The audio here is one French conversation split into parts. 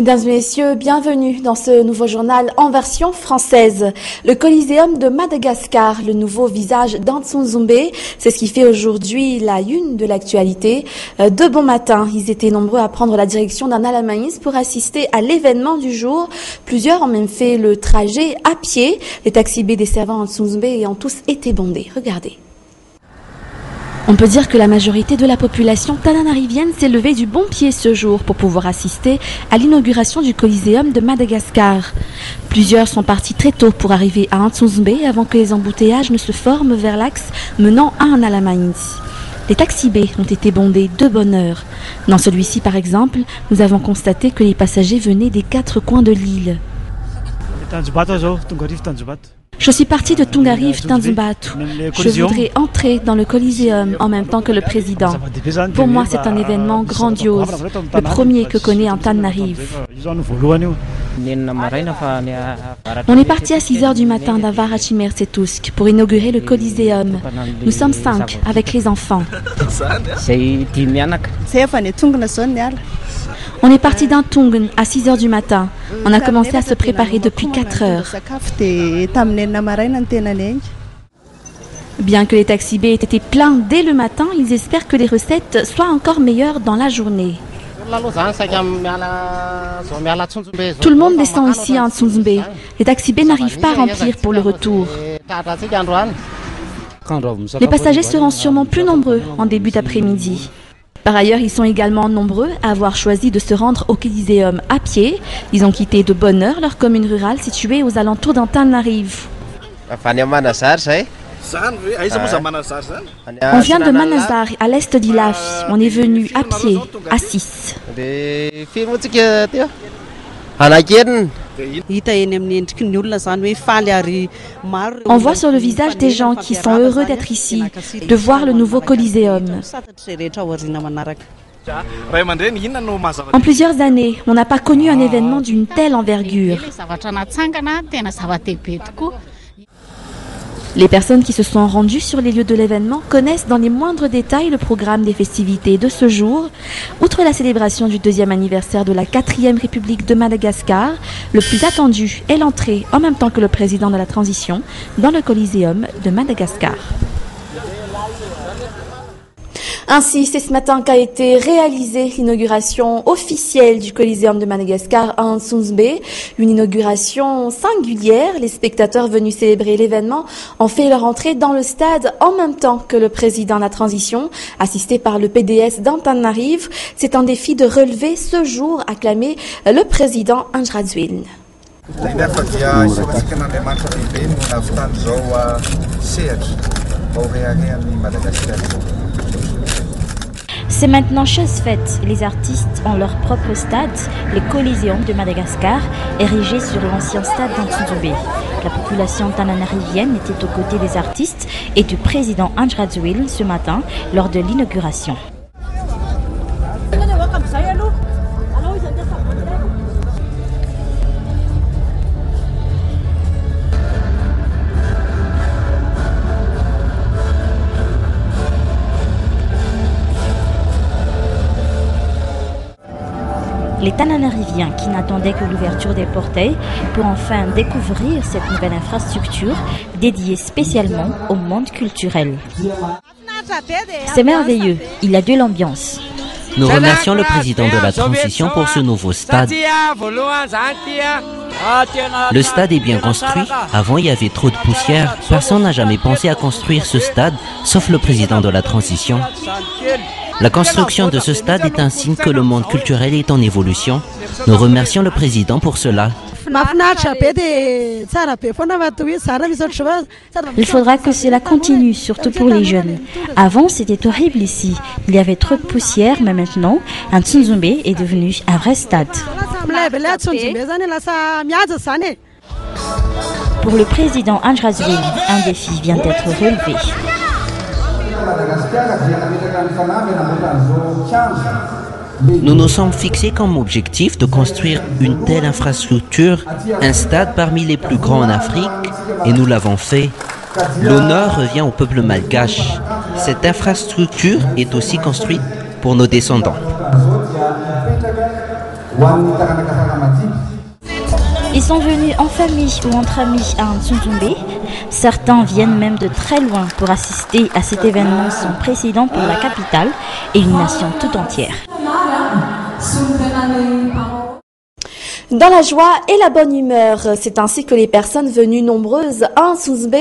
Mesdames et messieurs, bienvenue dans ce nouveau journal en version française. Le Coliseum de Madagascar, le nouveau visage d'Antsounzoumbé, c'est ce qui fait aujourd'hui la une de l'actualité. De bon matin, ils étaient nombreux à prendre la direction d'un Alamaïs pour assister à l'événement du jour. Plusieurs ont même fait le trajet à pied. Les taxis B desservant Antsounzoumbé ont tous été bondés. Regardez. On peut dire que la majorité de la population tananarivienne s'est levée du bon pied ce jour pour pouvoir assister à l'inauguration du Coliseum de Madagascar. Plusieurs sont partis très tôt pour arriver à Antsounzoumbé avant que les embouteillages ne se forment vers l'axe menant à un Alamaïs. Les taxis B ont été bondés de bonne heure. Dans celui-ci, par exemple, nous avons constaté que les passagers venaient des 4 coins de l'île. Je suis parti de Tungarive, Tanzumbatu. Je voudrais entrer dans le Coliseum en même temps que le président. Pour moi, c'est un événement grandiose, le premier que connaît Antananarive. On est parti à 6h du matin d'Avarachimersetousk pour inaugurer le Coliseum. Nous sommes 5 avec les enfants. On est parti d'un Tungun à 6h du matin. On a commencé à se préparer depuis 4 heures. Bien que les taxis B aient été pleins dès le matin, ils espèrent que les recettes soient encore meilleures dans la journée. Tout le monde descend ici à Antsounzoumbé. Les taxis B n'arrivent pas à remplir pour le retour. Les passagers seront sûrement plus nombreux en début d'après-midi. Par ailleurs, ils sont également nombreux à avoir choisi de se rendre au Coliseum à pied. Ils ont quitté de bonne heure leur commune rurale située aux alentours d'Antananarive. On vient de Manasar, à l'est d'Ilafi. On est venu à pied, à 6. On voit sur le visage des gens qui sont heureux d'être ici, de voir le nouveau Coliseum. En plusieurs années, on n'a pas connu un événement d'une telle envergure. Les personnes qui se sont rendues sur les lieux de l'événement connaissent dans les moindres détails le programme des festivités de ce jour. Outre la célébration du 2e anniversaire de la 4e République de Madagascar, le plus attendu est l'entrée, en même temps que le président de la transition, dans le Coliseum de Madagascar. Ainsi, c'est ce matin qu'a été réalisée l'inauguration officielle du Coliseum de Madagascar à Antsounzoumbé. Une inauguration singulière. Les spectateurs venus célébrer l'événement ont fait leur entrée dans le stade en même temps que le président de la transition, assisté par le PDS d'Antananarive. C'est un défi de relever ce jour, acclamé le président Andradzuil. C'est maintenant chose faite. Les artistes ont leur propre stade, le Coliseum de Madagascar, érigé sur l'ancien stade d'Antsounzoumbé. La population tananarivienne était aux côtés des artistes et du président Andradzuil ce matin lors de l'inauguration. Les Tananariviens qui n'attendaient que l'ouverture des portails pour enfin découvrir cette nouvelle infrastructure dédiée spécialement au monde culturel. C'est merveilleux, il y a de l'ambiance. Nous remercions le président de la transition pour ce nouveau stade. Le stade est bien construit. Avant, il y avait trop de poussière. Personne n'a jamais pensé à construire ce stade, sauf le président de la transition. La construction de ce stade est un signe que le monde culturel est en évolution. Nous remercions le président pour cela. Il faudra que cela continue, surtout pour les jeunes. Avant, c'était horrible ici. Il y avait trop de poussière, mais maintenant, Antsounzoumbé est devenu un vrai stade. Pour le président Andradzuil, un défi vient d'être relevé. Nous nous sommes fixés comme objectif de construire une telle infrastructure, un stade parmi les plus grands en Afrique, et nous l'avons fait. L'honneur revient au peuple malgache. Cette infrastructure est aussi construite pour nos descendants. sont venus en famille ou entre amis à Ntsonzombe. Certains viennent même de très loin pour assister à cet événement sans précédent pour la capitale et une nation tout entière. Dans la joie et la bonne humeur, c'est ainsi que les personnes venues nombreuses à Ntsonzombe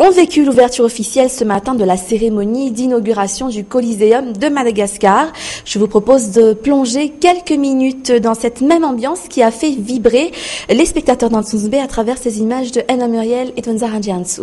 ont vécu l'ouverture officielle ce matin de la cérémonie d'inauguration du Coliseum de Madagascar. Je vous propose de plonger quelques minutes dans cette même ambiance qui a fait vibrer les spectateurs d'Ntsonzombe à travers ces images de Anna Muriel et Tonza Ranjiansu.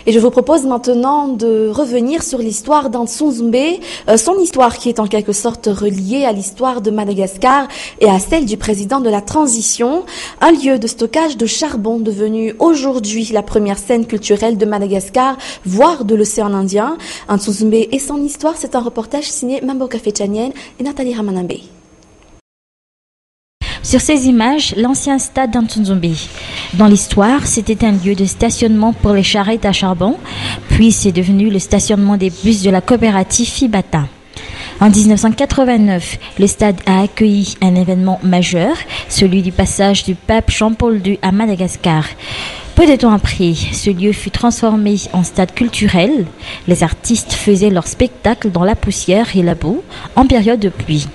Et je vous propose maintenant de revenir sur l'histoire d'Ntsonzombe, son histoire qui est en quelque sorte reliée à l'histoire de Madagascar et à celle du président de la transition, un lieu de stockage de charbon devenu aujourd'hui la première scène culturelle de Madagascar, voire de l'océan Indien. Ntsonzombe et son histoire, c'est un reportage signé Mamboka Fetchanien et Nathalie Ramanambe. Sur ces images, l'ancien stade d'Ntsonzombe. Dans l'histoire, c'était un lieu de stationnement pour les charrettes à charbon, puis c'est devenu le stationnement des bus de la coopérative Fibata. En 1989, le stade a accueilli un événement majeur, celui du passage du pape Jean-Paul II à Madagascar. Peu de temps après, ce lieu fut transformé en stade culturel. Les artistes faisaient leur spectacle dans la poussière et la boue en période de pluie.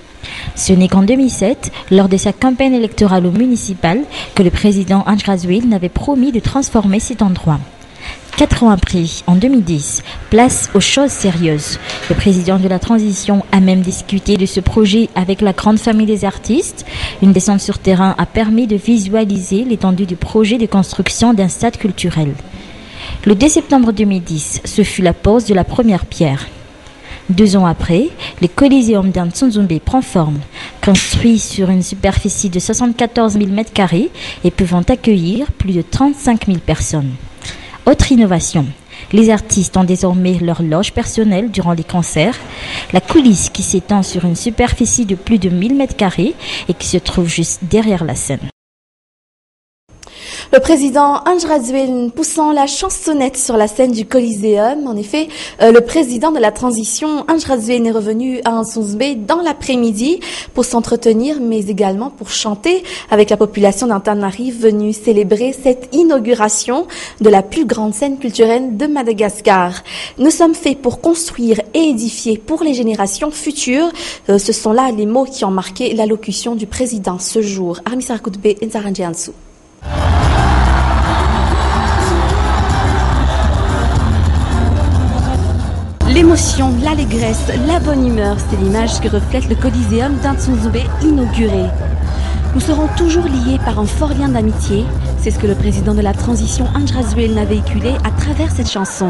Ce n'est qu'en 2007, lors de sa campagne électorale au municipal, que le président Andry Rajoelina avait promis de transformer cet endroit. 4 ans après, en 2010, place aux choses sérieuses. Le président de la transition a même discuté de ce projet avec la grande famille des artistes. Une descente sur terrain a permis de visualiser l'étendue du projet de construction d'un stade culturel. Le 2 septembre 2010, ce fut la pose de la première pierre. 2 ans après, le Coliseum d'Ntsonzombe prend forme, construit sur une superficie de 74 000 m² et pouvant accueillir plus de 35 000 personnes. Autre innovation, les artistes ont désormais leur loge personnelle durant les concerts, la coulisse qui s'étend sur une superficie de plus de 1000 m² et qui se trouve juste derrière la scène. Le président Andry Rajoelina poussant la chansonnette sur la scène du Coliseum. En effet, le président de la transition, Andry Rajoelina, est revenu à Ntsonzombe dans l'après-midi pour s'entretenir, mais également pour chanter avec la population d'Antananarivo venue célébrer cette inauguration de la plus grande scène culturelle de Madagascar. Nous sommes faits pour construire et édifier pour les générations futures. Ce sont là les mots qui ont marqué l'allocution du président ce jour. Armi Sarakoutbe et Nzaranjiansu. L'émotion, l'allégresse, la bonne humeur, c'est l'image que reflète le Coliseum d'Ntsonzombe inauguré. Nous serons toujours liés par un fort lien d'amitié. C'est ce que le président de la transition, Andry Rajoelina, a véhiculé à travers cette chanson.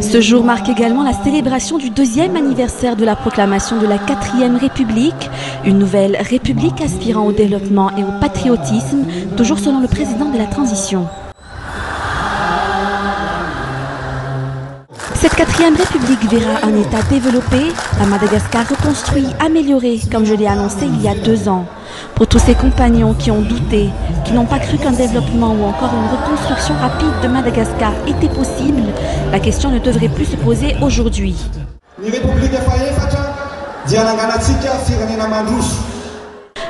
Ce jour marque également la célébration du 2e anniversaire de la proclamation de la 4e République, une nouvelle république aspirant au développement et au patriotisme, toujours selon le président de la transition. Cette 4e République verra un État développé, un Madagascar reconstruit, amélioré, comme je l'ai annoncé il y a 2 ans. Pour tous ces compagnons qui ont douté, qui n'ont pas cru qu'un développement ou encore une reconstruction rapide de Madagascar était possible, la question ne devrait plus se poser aujourd'hui.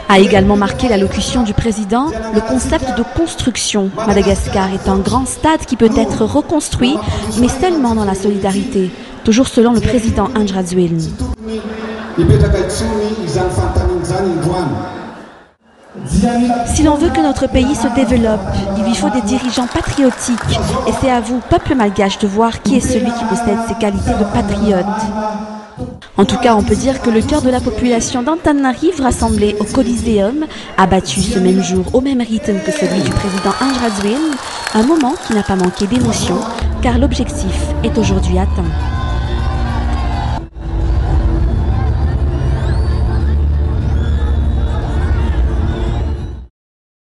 A également marqué l'allocution du président le concept de construction. Madagascar est un grand stade qui peut être reconstruit, mais seulement dans la solidarité, toujours selon le président Andry Rajoelina. Si l'on veut que notre pays se développe, il lui faut des dirigeants patriotiques. Et c'est à vous, peuple malgache, de voir qui est celui qui possède ces qualités de patriote. En tout cas, on peut dire que le cœur de la population d'Antananarive rassemblée au Coliseum a battu ce même jour au même rythme que celui du président Ange Razouine, un moment qui n'a pas manqué d'émotion, car l'objectif est aujourd'hui atteint.